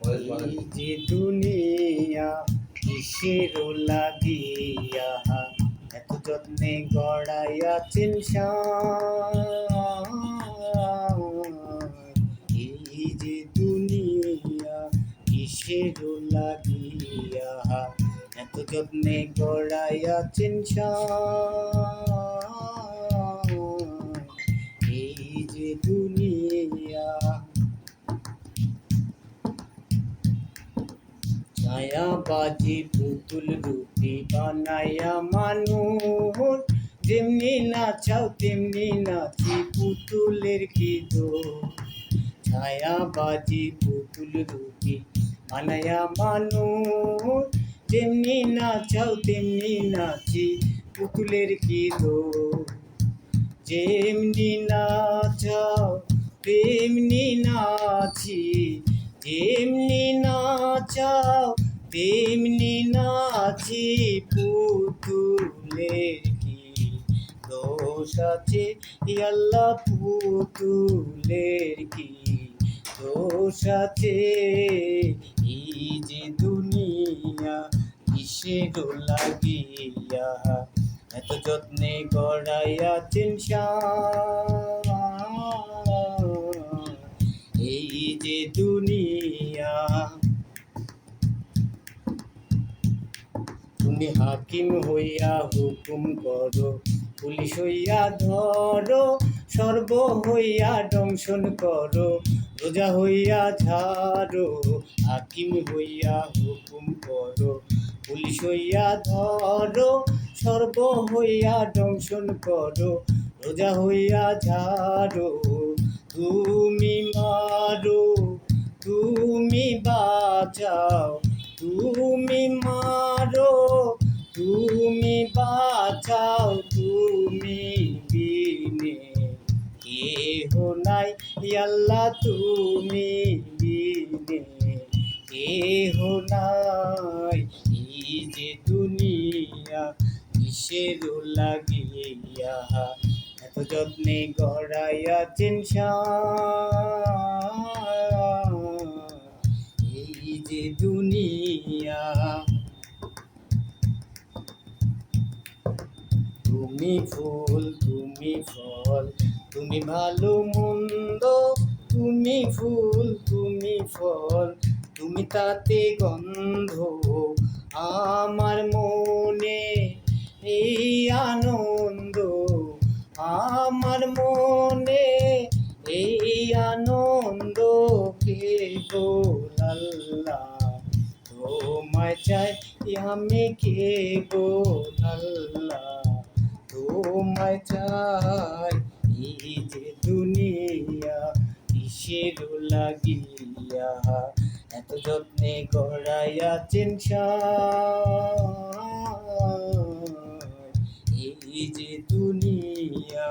এই যে দুনিয়া কিসের লাগিয়া এত যত্নে গড়াইয়াছেন এই যে দুনিয়া কিসের লাগিয়া এত যত্নে গড়াইয়াছেন এই যে দুনিয়া ছায়াবাজি পুতুল রূপী বানাইয়া মানুষ যেমনি নাচাও তেমনি নাচি পুতুলের কি দোষ ছায়াবাজি পুতুল রূপী বানাইয়া মানুষ যেমনি নাচাও তেমনি নাচি পুতুলের কি দোষ যেমনি নাচাও তেমনি নাচি যেমনি নাচাও তেমনি নাচি পুতুলের কি দোষ আছে আল্লাহ পুতুলের কি দোষ আছে এই যে দুনিয়া কিসের লাগিয়া এত যত্নে গড়াইয়াছেন এই যে দুনিয়া তুমি হাকিম হইয়া হুকুম করো পুলিশ হইয়া ধরো সর্ব হইয়া দংশন করো রোজা হইয়া ঝাড়ো হাকিম হইয়া হুকুম করো পুলিশ হইয়া ধরো সর্ব হইয়া দংশন করো রোজা হইয়া ঝাড়ো তুমি মারো তুমি বাঁচাও তুমি মারো তুমি বাঁচাও তুমি বিনে কেহ নাই আল্লাহ তুমি বিনে কেহ নাই এই যে দুনিয়া কিসের লাগিয়া এত যত্নে গড়াইয়াছেন এই যে দুনিয়া তুমি ফুল তুমি ফল তুমি ভালো মন্দ তুমি ফুল তুমি ফল তুমি তাতে গন্ধ আমার মনে এই আনন্দ আমার মনে এই আনন্দ কেবল আল্লাহ তোমায় চাই আমি কেবল আল্লাহ তোমায় চাই এই যে দুনিয়া কিসের লাগিয়া এত যত্নে গড়াইয়াছেন এই যে দুনিয়া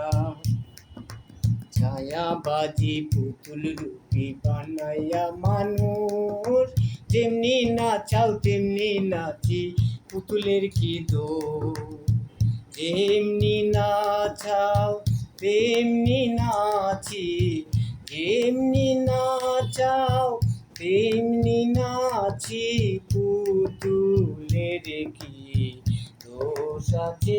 ছায়াবাজি পুতুল রূপী বানাইয়া মানুষ যেমনি নাচাও তেমনি নাচি পুতুলের কি দোষ যেমনি নাচাও তেমনি নাচি যেমনি নাচাও তেমনি নাচি পুতুলের কি দোষ আছে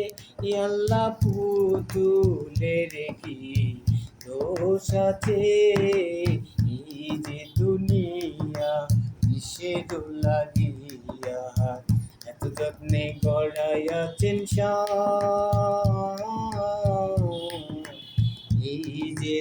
আল্লাহ পুতুলের কি দোষ আছে এই যে দুনিয়া কিসের লাগিয়া এত যত্নে গড়াইয়াছেন এই যে